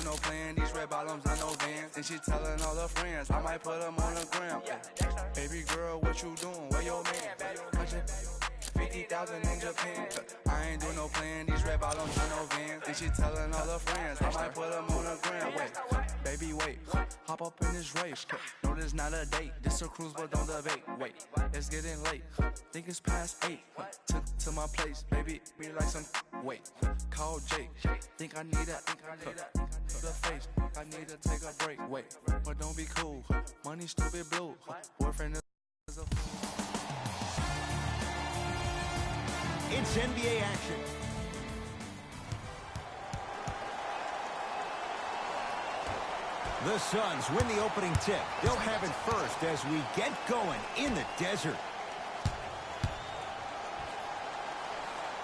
no plan, these red bottoms are no Vans. And she telling all her friends, I might put them on the gram. Baby girl, what you doing? Where your man? 50,000 in Japan. I ain't do no plan, these red bottoms are no Vans. And she telling all her friends, I might put them on the gram. Wait, baby, wait, hop up in this race. No, this not a date, this a cruise, but don't debate. Wait, it's getting late, think it's past 8. Took to my place, baby, be like some. Wait, call Jake, think I need a the face, I need to take a break. Wait, but don't be cool, money stupid blue. Boyfriend is a. It's NBA action. The Suns win the opening tip. They'll have it first as we get going in the desert.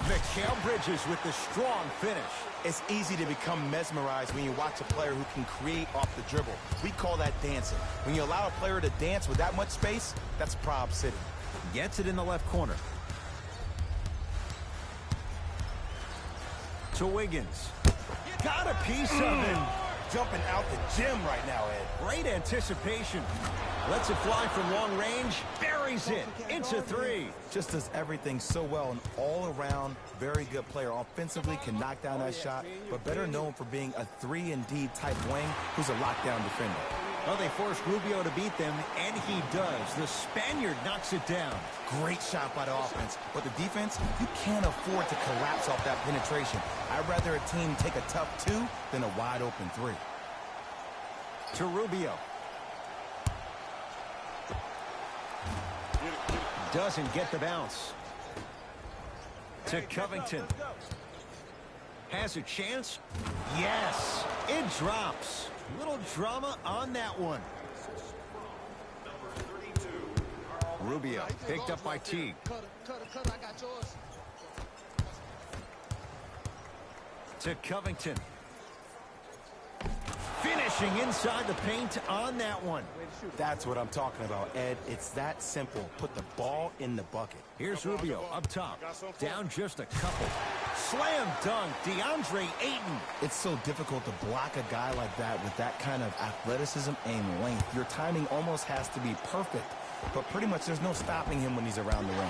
Mikal Bridges with the strong finish. It's easy to become mesmerized when you watch a player who can create off the dribble. We call that dancing. When you allow a player to dance with that much space, that's Prob City. Gets it in the left corner. To Wiggins. Got a piece of it. Jumping out the gym right now, Ed. Great anticipation. Lets it fly from long range. Buries it. Into three. Just does everything so well. An all-around, very good player. Offensively, can knock down that shot, but better known for being a 3-and-D type wing who's a lockdown defender. Well, they forced Rubio to beat them, and he does. The Spaniard knocks it down. Great shot by the offense, but the defense, you can't afford to collapse off that penetration. I'd rather a team take a tough 2 than a wide-open 3. To Rubio. Doesn't get the bounce. To Covington. Has a chance? Yes! It drops. Little drama on that one. Rubio picked up by Teague. To Covington. Finishing inside the paint on that one. That's what I'm talking about, Ed. It's that simple. Put the ball in the bucket. Here's Rubio up top. Down just a couple. Slam dunk, DeAndre Ayton. It's so difficult to block a guy like that with that kind of athleticism and length. Your timing almost has to be perfect, but pretty much there's no stopping him when he's around the rim.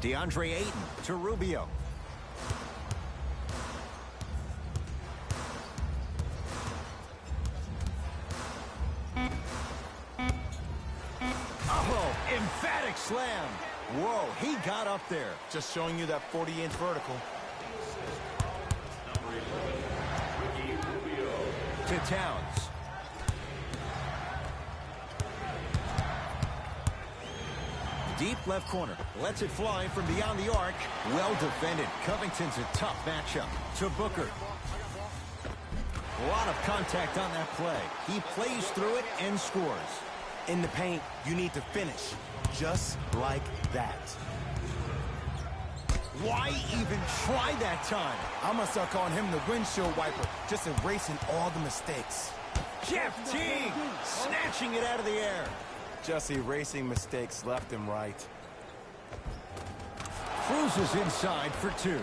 DeAndre Ayton to Rubio. Oh, emphatic slam. Whoa, he got up there. Just showing you that 40-inch vertical. To Towns. Deep left corner. Lets it fly from beyond the arc. Well defended. Covington's a tough matchup. To Booker. A lot of contact on that play. He plays through it and scores. In the paint, you need to finish. Just like that. Why even try that time? I'm going to start calling him the windshield wiper. Just erasing all the mistakes. Jeff Teague snatching it out of the air. Just erasing mistakes left and right. Cruises inside for 2.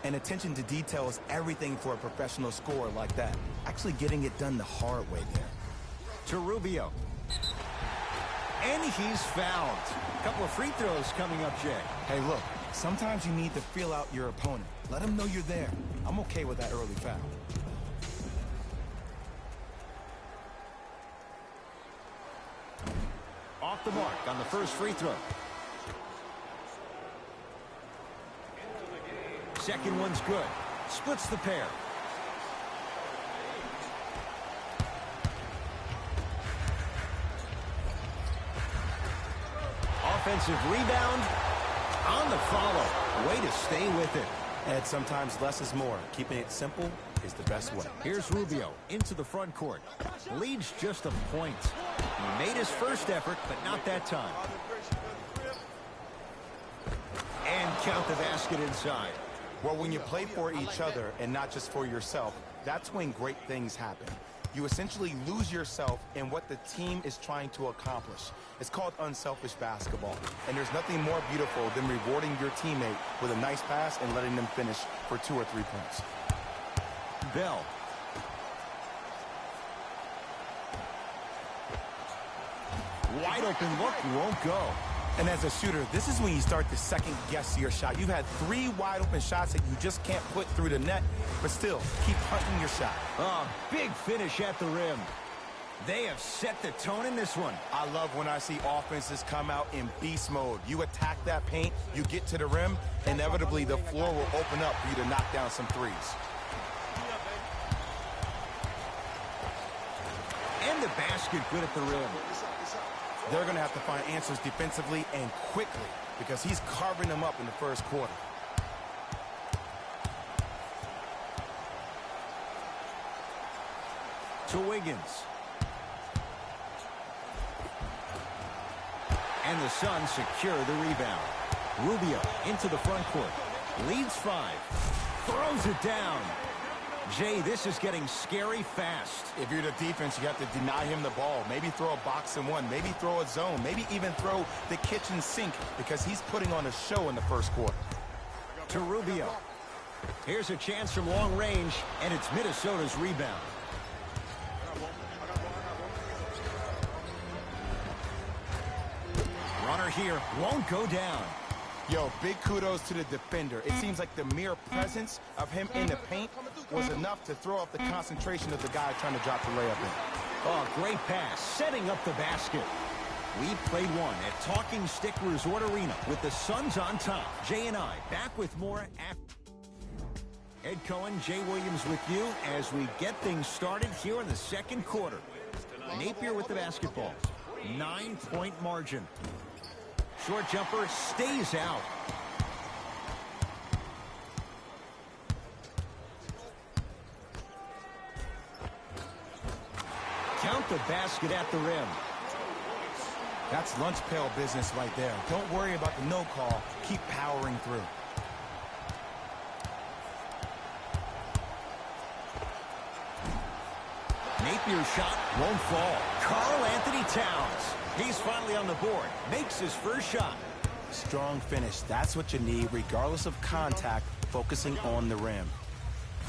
And attention to detail is everything for a professional scorer like that. Actually getting it done the hard way there. To Rubio. And he's fouled. A couple of free throws coming up, Jay. Hey, look, sometimes you need to feel out your opponent. Let him know you're there. I'm okay with that early foul. Off the mark on the first free throw. Second one's good. Splits the pair. Offensive rebound. On the follow. Way to stay with it. And sometimes less is more. Keeping it simple is the best way. Here's Rubio into the front court. Leads just a point. He made his first effort, but not that time. And count the basket inside. Well, when you play for each other and not just for yourself, that's when great things happen. you essentially lose yourself in what the team is trying to accomplish. It's called unselfish basketball. And there's nothing more beautiful than rewarding your teammate with a nice pass and letting them finish for 2 or 3 points. Bell. Wide open look, won't go. And as a shooter, this is when you start to second-guess your shot. You've had 3 wide-open shots that you just can't put through the net, but still, keep hunting your shot. Oh, big finish at the rim. They have set the tone in this one. I love when I see offenses come out in beast mode. You attack that paint, you get to the rim, inevitably the floor will open up for you to knock down some threes. And the basket good at the rim. They're going to have to find answers defensively and quickly because he's carving them up in the first quarter. To Wiggins. And the Suns secure the rebound. Rubio into the front court. Leads 5. Throws it down. Jay, this is getting scary fast. If you're the defense, you have to deny him the ball. Maybe throw a box and one. Maybe throw a zone. Maybe even throw the kitchen sink because he's putting on a show in the first quarter. To Rubio. Here's a chance from long range, and it's Minnesota's rebound. Runner here won't go down. Yo, big kudos to the defender. It seems like the mere presence of him in the paint was enough to throw off the concentration of the guy trying to drop the layup in. Oh, great pass, setting up the basket. We played one at Talking Stick Resort Arena with the Suns on top. Jay and I back with more after. Ed Cohen, Jay Williams with you as we get things started here in the second quarter. Napier with the basketball. 9-point margin. Short jumper stays out. Count the basket at the rim. That's lunch pail business right there. Don't worry about the no call. Keep powering through. Napier's shot won't fall. Karl Anthony Towns. He's finally on the board. Makes his first shot. Strong finish. That's what you need, regardless of contact, focusing on the rim.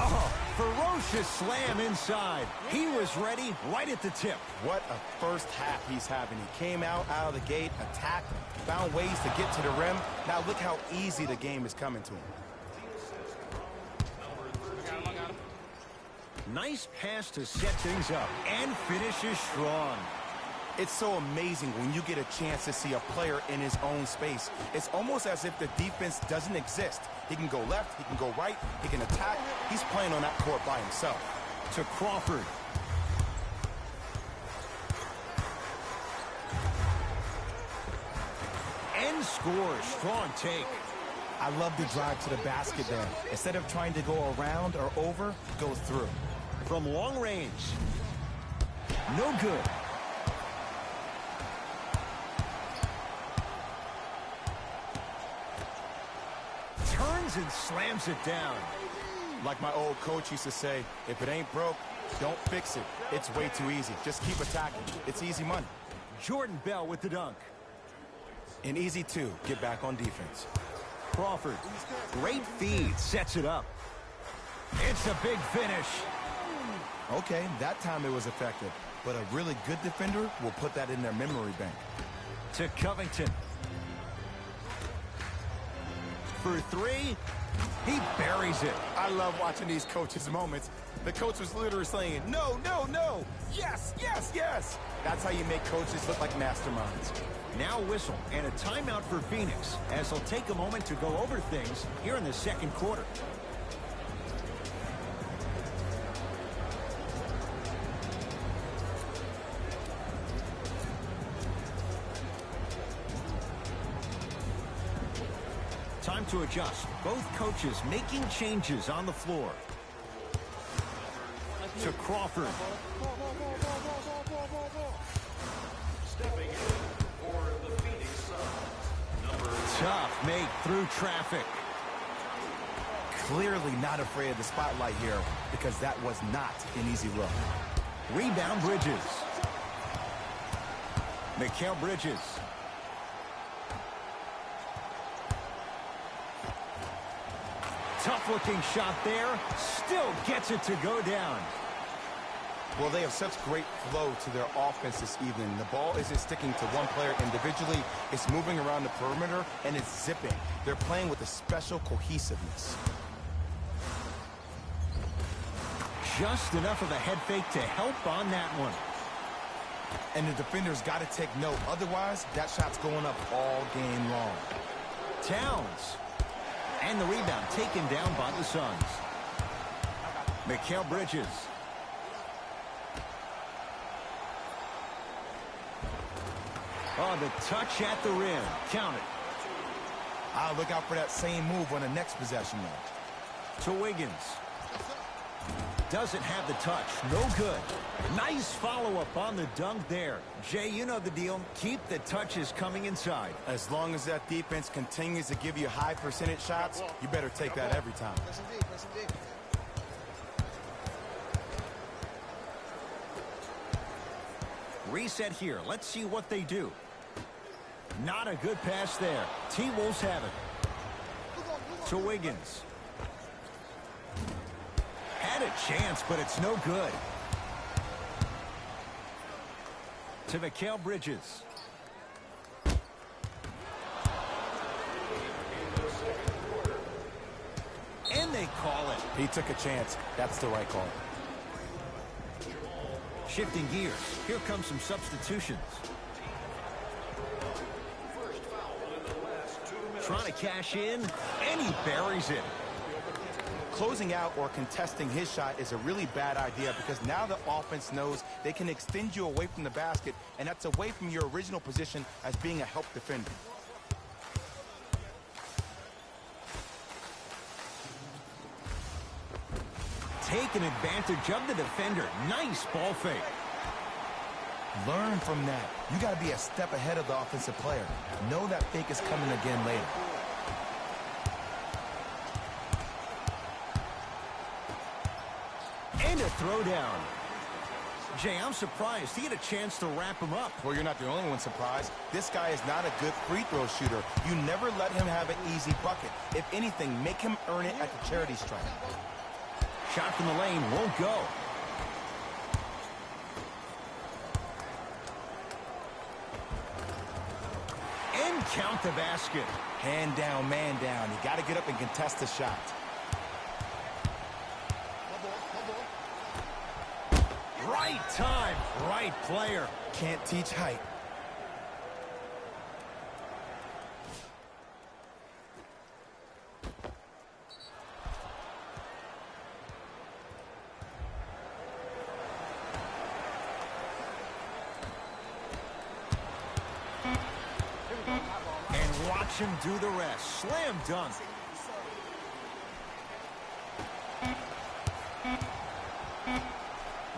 Oh, ferocious slam inside. He was ready right at the tip. What a first half he's having. He came out of the gate, attacked, found ways to get to the rim. Now look how easy the game is coming to him. Nice pass to set things up and finishes strong. It's so amazing when you get a chance to see a player in his own space. It's almost as if the defense doesn't exist. He can go left, he can go right, he can attack. He's playing on that court by himself. To Crawford. And scores. Strong take. I love the drive to the basket there. Instead of trying to go around or over, go through. From long range. No good. Turns and slams it down. Like my old coach used to say, if it ain't broke, don't fix it. It's way too easy. Just keep attacking. It's easy money. Jordan Bell with the dunk. And easy too. Get back on defense. Crawford. Great feed. Sets it up. It's a big finish. Okay, that time it was effective. But a really good defender will put that in their memory bank. To Covington. For 3. He buries it. I love watching these coaches' moments. The coach was literally saying, no, no, no. Yes, yes, yes. That's how you make coaches look like masterminds. Now whistle and a timeout for Phoenix as they'll take a moment to go over things here in the second quarter. Time to adjust. Both coaches making changes on the floor. To Crawford. Stepping in for the Phoenix Suns. Tough make through traffic. Clearly not afraid of the spotlight here because that was not an easy look. Rebound Bridges. Mikal Bridges. Tough-looking shot there. Still gets it to go down. Well, they have such great flow to their offense this evening. The ball isn't sticking to one player individually. It's moving around the perimeter, and it's zipping. They're playing with a special cohesiveness. Just enough of a head fake to help on that one. And the defender's got to take note. Otherwise, that shot's going up all game long. Towns. And the rebound taken down by the Suns. Mikal Bridges. Oh, the touch at the rim. Count it. I'll look out for that same move on the next possession, though. To Wiggins. Doesn't have the touch. No good. Nice follow-up on the dunk there. Jay, you know the deal. Keep the touches coming inside. As long as that defense continues to give you high percentage shots, you better take that every time. Reset here. Let's see what they do. Not a good pass there. T-Wolves have it. To Wiggins. Had a chance, but it's no good. To Mikal Bridges. And they call it. He took a chance. That's the right call. Shifting gears. Here come some substitutions. Trying to cash in, and he buries it. Closing out or contesting his shot is a really bad idea because now the offense knows they can extend you away from the basket, and that's away from your original position as being a help defender. Taking advantage of the defender. Nice ball fake. Learn from that. You got to be a step ahead of the offensive player. Know that fake is coming again later. And a throwdown. Jay, I'm surprised he had a chance to wrap him up. Well, you're not the only one surprised. This guy is not a good free throw shooter. You never let him have an easy bucket. If anything, make him earn it at the charity stripe. Shot from the lane won't go. And count the basket. Hand down, man down. You got to get up and contest the shot. Right time, right player. Can't teach height. And watch him do the rest. Slam dunk.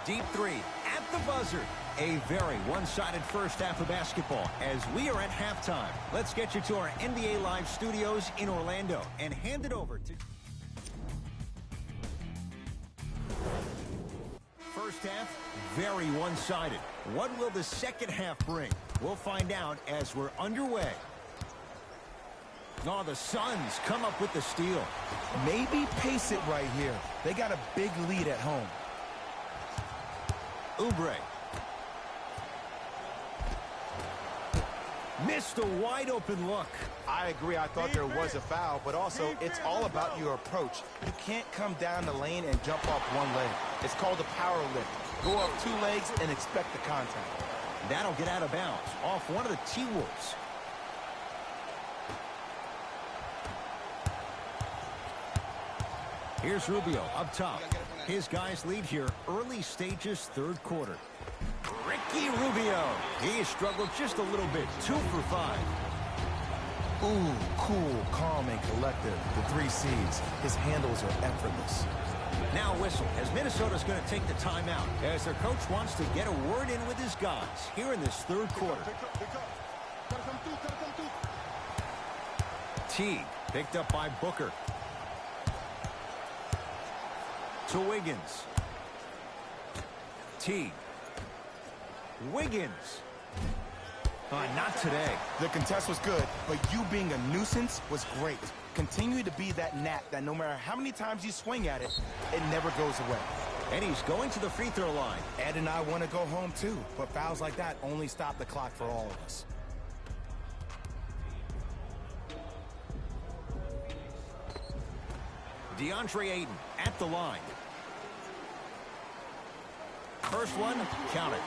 Deep three at the buzzer. A very one-sided first half of basketball as we are at halftime. Let's get you to our NBA Live studios in Orlando and hand it over to... First half, very one-sided. What will the second half bring? We'll find out as we're underway. Oh, the Suns come up with the steal. Maybe pace it right here. They got a big lead at home. Oubre. Missed a wide-open look. I agree. I thought there was a foul, but also it's all about your approach. You can't come down the lane and jump off one leg. It's called a power lift. Go up two legs and expect the contact. That'll get out of bounds off one of the T-Wolves. Here's Rubio up top. His guys lead here early stages, third quarter. Ricky Rubio. He has struggled just a little bit. 2 for 5. Ooh, cool, calm, and collective. The 3 C's. His handles are effortless. Now whistle as Minnesota's going to take the timeout as their coach wants to get a word in with his guys here in this third quarter. Teague picked up by Booker. To Wiggins. Teague Wiggins. Not today. The contest was good, but you being a nuisance was great. Continue to be that gnat that no matter how many times you swing at it, it never goes away. And he's going to the free throw line. Ed and I want to go home too, but fouls like that only stop the clock for all of us. DeAndre Ayton at the line. First one, count it.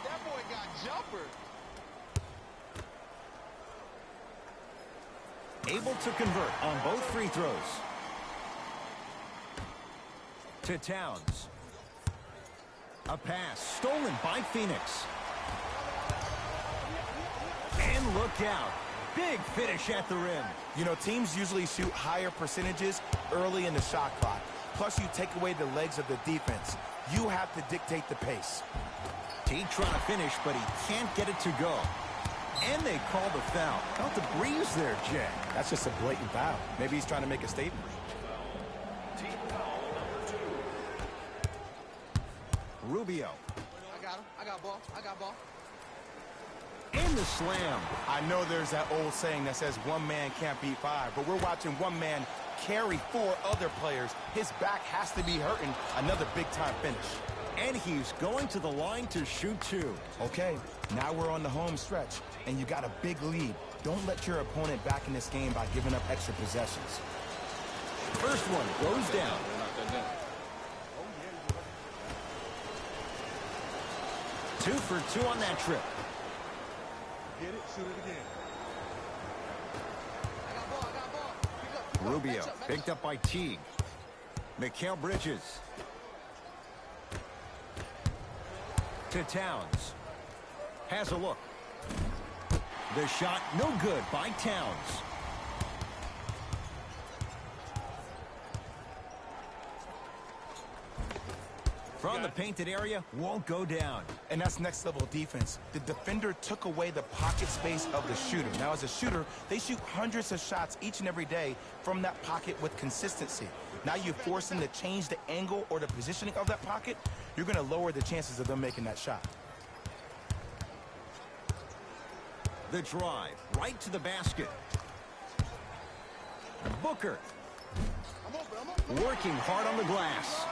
That boy got jumper. Able to convert on both free throws. To Towns. A pass stolen by Phoenix. And look out. Big finish at the rim. You know, teams usually shoot higher percentages early in the shot clock. Plus, you take away the legs of the defense. You have to dictate the pace. T trying to finish, but he can't get it to go. And they call the foul. Felt the breeze there, Jay. That's just a blatant foul. Maybe he's trying to make a statement. Team foul number 2. Rubio. I got him. I got ball. I got ball. And the slam. I know there's that old saying that says one man can't beat five, but we're watching one man carry 4 other players. His back has to be hurting. Another big-time finish. And he's going to the line to shoot 2. Okay, now we're on the home stretch, and you got a big lead. Don't let your opponent back in this game by giving up extra possessions. First one goes down. 2 for 2 on that trip. Get it, shoot it again. I got ball, I got ball. Pick up, Rubio picked up by Teague. Mikal Bridges. To Towns. Has a look. The shot no good by Towns. From the painted area, won't go down. And that's next level defense. The defender took away the pocket space of the shooter. Now, as a shooter, they shoot hundreds of shots each and every day from that pocket with consistency. Now you force them to change the angle or the positioning of that pocket, you're going to lower the chances of them making that shot. The drive, right to the basket. Booker. Working hard on the glass.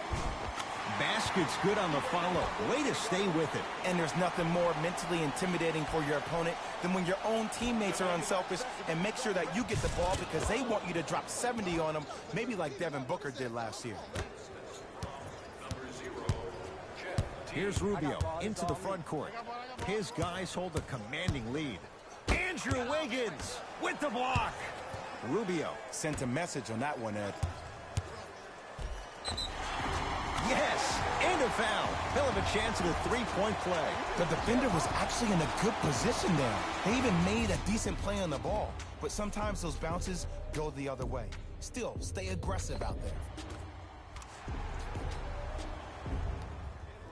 Basket's good on the follow. Way to stay with it. And there's nothing more mentally intimidating for your opponent than when your own teammates are unselfish and make sure that you get the ball because they want you to drop 70 on them, maybe like Devin Booker did last year. Here's Rubio into the front court. His guys hold a commanding lead. Andrew Wiggins with the block. Rubio sent a message on that one, Ed. Yes, and a foul. Hell of a chance at a three-point play. The defender was actually in a good position there. They even made a decent play on the ball. But sometimes those bounces go the other way. Still, stay aggressive out there.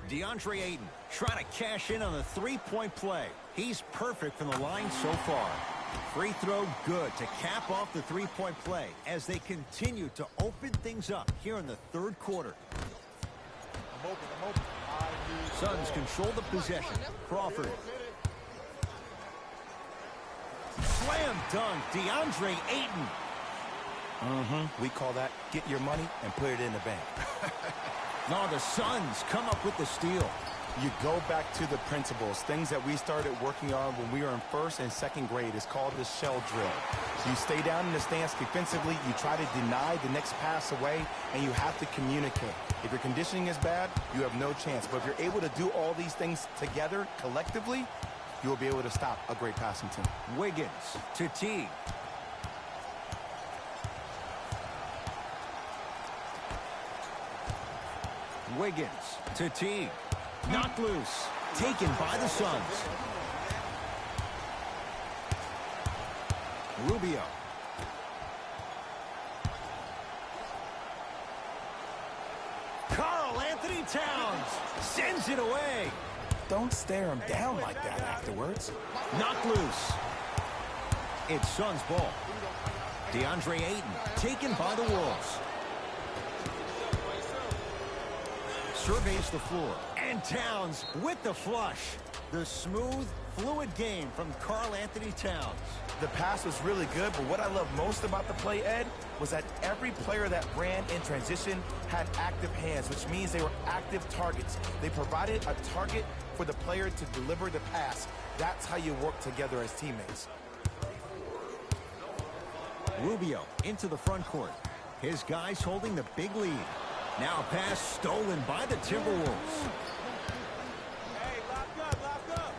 DeAndre Ayton trying to cash in on the three-point play. He's perfect from the line so far. Free throw good to cap off the three-point play as they continue to open things up here in the third quarter. I'm open. Suns control the possession. Crawford. Slam dunk, DeAndre Ayton. We call that get your money and put it in the bank. No, the Suns come up with the steal. You go back to the principles, things that we started working on when we were in first and second grade. It's called the shell drill. You stay down in the stance defensively, you try to deny the next pass away, and you have to communicate. If your conditioning is bad, you have no chance. But if you're able to do all these things together, collectively, you will be able to stop a great passing team. Wiggins to Teague. Wiggins to Teague. Knocked loose. Taken by the Suns. Rubio. Karl Anthony Towns sends it away. Don't stare him down like that afterwards. Knocked loose. It's Suns ball. DeAndre Ayton taken by the Wolves. Surveys the floor And Towns with the flush. The smooth, fluid game from Karl Anthony Towns. The pass was really good, but what I love most about the play, Ed, was that every player that ran in transition had active hands, which means they were active targets. They provided a target for the player to deliver the pass. That's how you work together as teammates. Rubio into the front court. His guys holding the big lead. Now a pass stolen by the Timberwolves. Hey, lock up.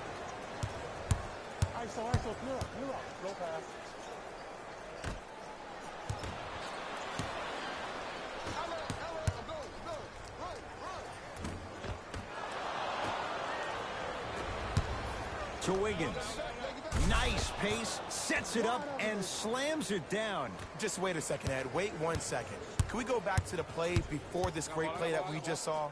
ISO, clear up. Go pass. To Wiggins. Nice pace, sets it up, and slams it down. Just wait a second, Ed. Wait 1 second. Can we go back to the play before this great play that we just saw?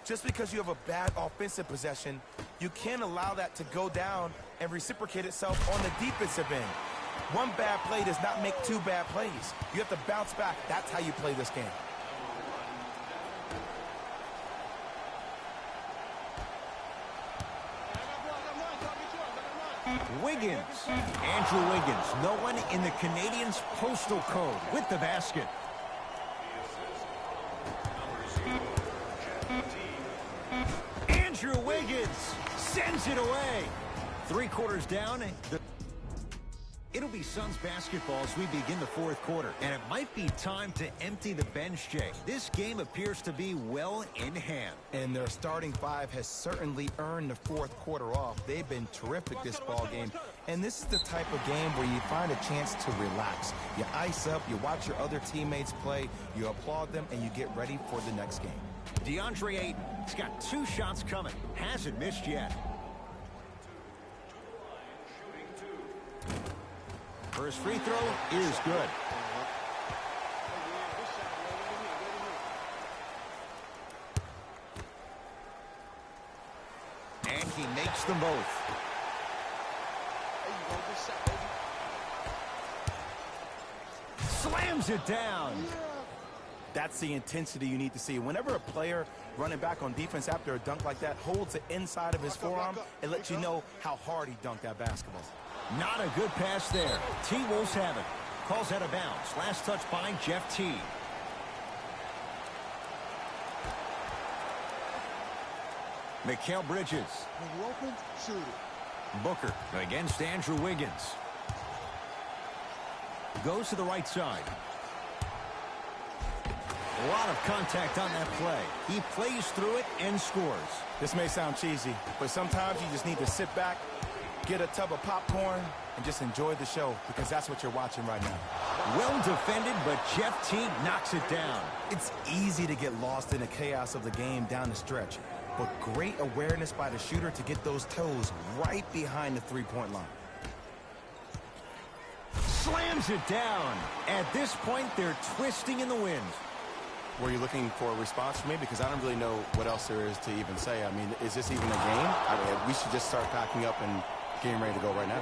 Just because you have a bad offensive possession, you can't allow that to go down and reciprocate itself on the defensive end. One bad play does not make two bad plays. You have to bounce back. That's how you play this game. Wiggins. Andrew Wiggins, no one in the Canadians' postal code with the basket. Andrew Wiggins sends it away. 3 quarters down. It'll be Suns basketball as we begin the 4th quarter, and it might be time to empty the bench, Jay. This game appears to be well in hand. And their starting 5 has certainly earned the 4th quarter off. They've been terrific this ball game. And this is the type of game where you find a chance to relax. You ice up, you watch your other teammates play, you applaud them, and you get ready for the next game. DeAndre Ayton, he's got 2 shots coming. Hasn't missed yet. First free throw is good. And he makes them both. Slams it down. That's the intensity you need to see. Whenever a player running back on defense after a dunk like that holds the inside of his forearm, it lets you know how hard he dunked that basketball. Not a good pass there. T-Wolves have it. Calls out of bounds. Last touch by Jeff T. Mikal Bridges. When you open, shoot it. Booker against Andrew Wiggins. Goes to the right side. A lot of contact on that play. He plays through it and scores. This may sound cheesy, but sometimes you just need to sit back, get a tub of popcorn, and just enjoy the show, because that's what you're watching right now. Well defended, but Jeff T knocks it down. It's easy to get lost in the chaos of the game down the stretch, but great awareness by the shooter to get those toes right behind the three-point line. Slams it down. At this point, they're twisting in the wind. Were you looking for a response from me? Because I don't really know what else there is to even say. I mean, is this even a game? I mean, we should just start packing up and getting ready to go right now.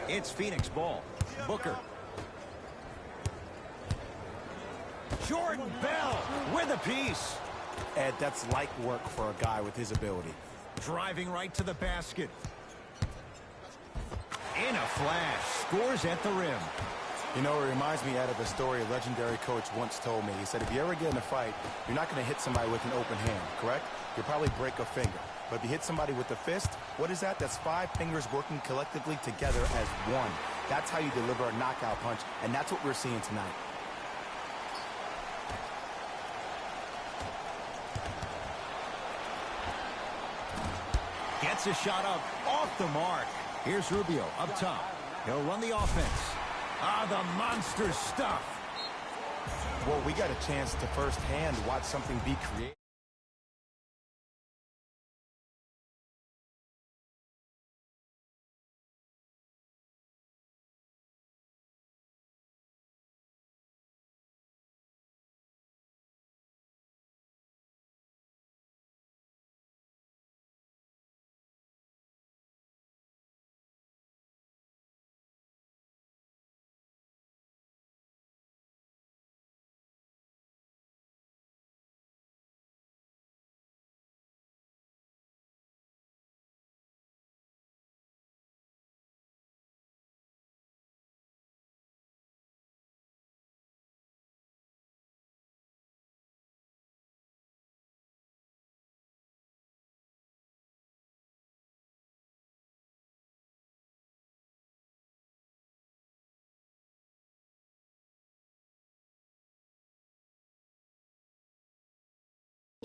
It's Phoenix ball. Booker. Jordan Bell with a piece. Ed, that's light work for a guy with his ability. Driving right to the basket. In a flash. Scores at the rim. You know, it reminds me, Ed, of a story a legendary coach once told me. He said, if you ever get in a fight, you're not going to hit somebody with an open hand, correct? You'll probably break a finger. But if you hit somebody with a fist, what is that? That's 5 fingers working collectively together as one. That's how you deliver a knockout punch, and that's what we're seeing tonight. Gets a shot up off the mark. Here's Rubio up top. He'll run the offense. Ah, the monster stuff. Well, we got a chance to firsthand watch something be created.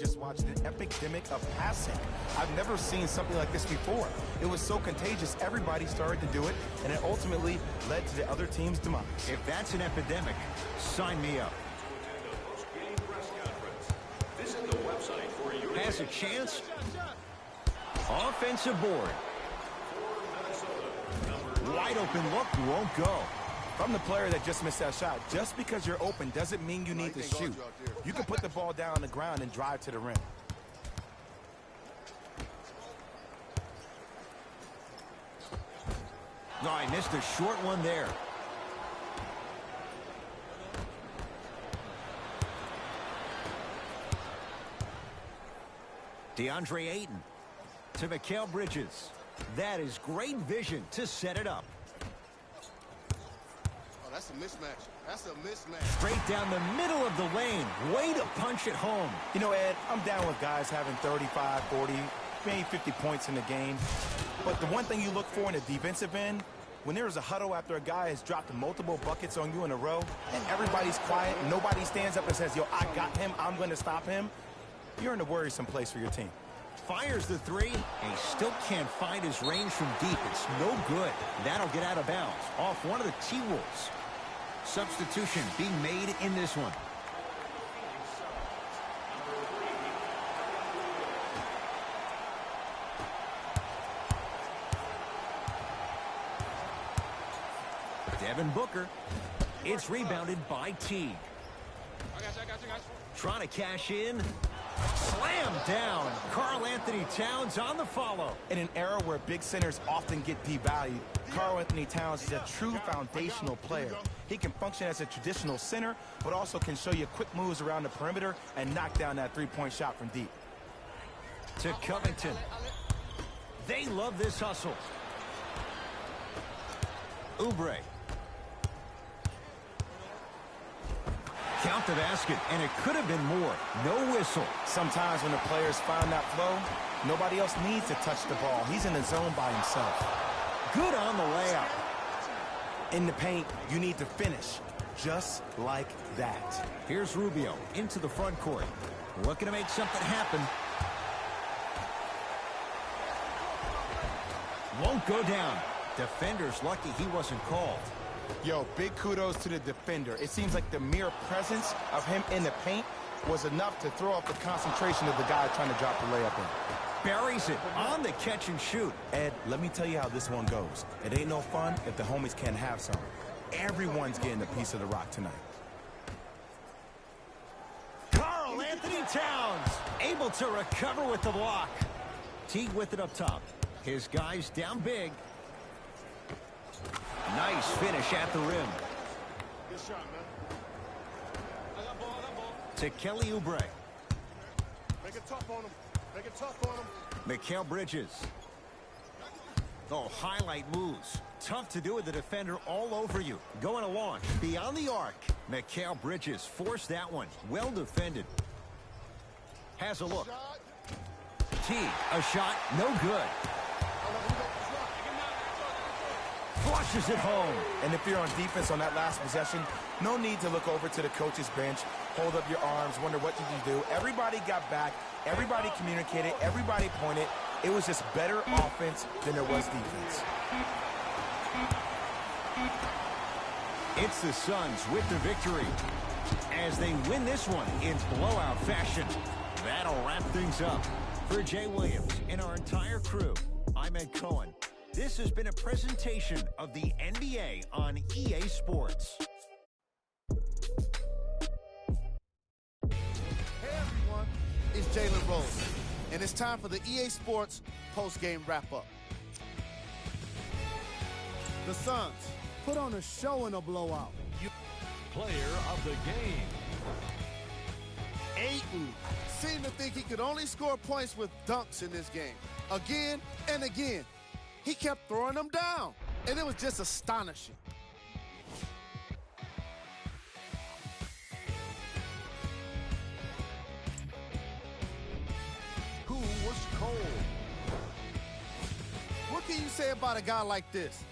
Just watched an epidemic of passing. I've never seen something like this before. It was so contagious, everybody started to do it, and it ultimately led to the other team's demise. If that's an epidemic, sign me up. Has a chance. Offensive board. Wide open look, won't go. From the player that just missed that shot, just because you're open doesn't mean you need to shoot. You can put the ball down on the ground and drive to the rim. No, I missed a short one there. DeAndre Ayton to Mikal Bridges. That is great vision to set it up. Oh, that's a mismatch. That's a mismatch. Straight down the middle of the lane. Way to punch it home. You know, Ed, I'm down with guys having 35, 40, maybe 50 points in the game. But the one thing you look for in the defensive end, when there is a huddle after a guy has dropped multiple buckets on you in a row, and everybody's quiet, nobody stands up and says, yo, I got him, I'm going to stop him, you're in a worrisome place for your team. Fires the three, and he still can't find his range from deep. It's no good. That'll get out of bounds off one of the T-Wolves. Substitution being made in this one. Devin Booker. It's rebounded by Teague. I got you. Trying to cash in. Slam down. Karl Anthony Towns on the follow. In an era where big centers often get devalued, Karl Anthony Towns is a true foundational player. He can function as a traditional center, but also can show you quick moves around the perimeter and knock down that three-point shot from deep. To Covington. They love this hustle. Oubre. Count the basket, and it could have been more. No whistle. Sometimes when the players find that flow, nobody else needs to touch the ball. He's in the zone by himself. Good on the layup. In the paint, you need to finish just like that. Here's Rubio into the front court. Looking to make something happen. Won't go down. Defender's lucky he wasn't called. Yo, big kudos to the defender. It seems like the mere presence of him in the paint was enough to throw off the concentration of the guy trying to drop the layup in. Buries it on the catch and shoot. Ed, let me tell you how this one goes. It ain't no fun if the homies can't have some. Everyone's getting a piece of the rock tonight. Karl Anthony Towns able to recover with the block. Teague with it up top. His guys down big. Nice finish at the rim. Good shot, man. I got ball. To Kelly Oubre. Make it tough on him. Mikal Bridges. Oh, highlight moves. Tough to do with the defender all over you. Going to launch beyond the arc. Mikal Bridges forced that one. Well defended. Has a look. Teague, a shot, no good. Flushes it home. And if you're on defense on that last possession, no need to look over to the coach's bench, hold up your arms, wonder what did you do. Everybody got back. Everybody communicated. Everybody pointed. It was just better offense than there was defense. It's the Suns with the victory as they win this one in blowout fashion. That'll wrap things up. For Jay Williams and our entire crew, I'm Ed Cohen. This has been a presentation of the NBA on EA Sports. Hey everyone, it's Jalen Rose, and it's time for the EA Sports post-game wrap-up. The Suns put on a show in a blowout. Player of the game. Ayton seemed to think he could only score points with dunks in this game. Again and again. He kept throwing them down, and it was just astonishing. Who was cold? What can you say about a guy like this?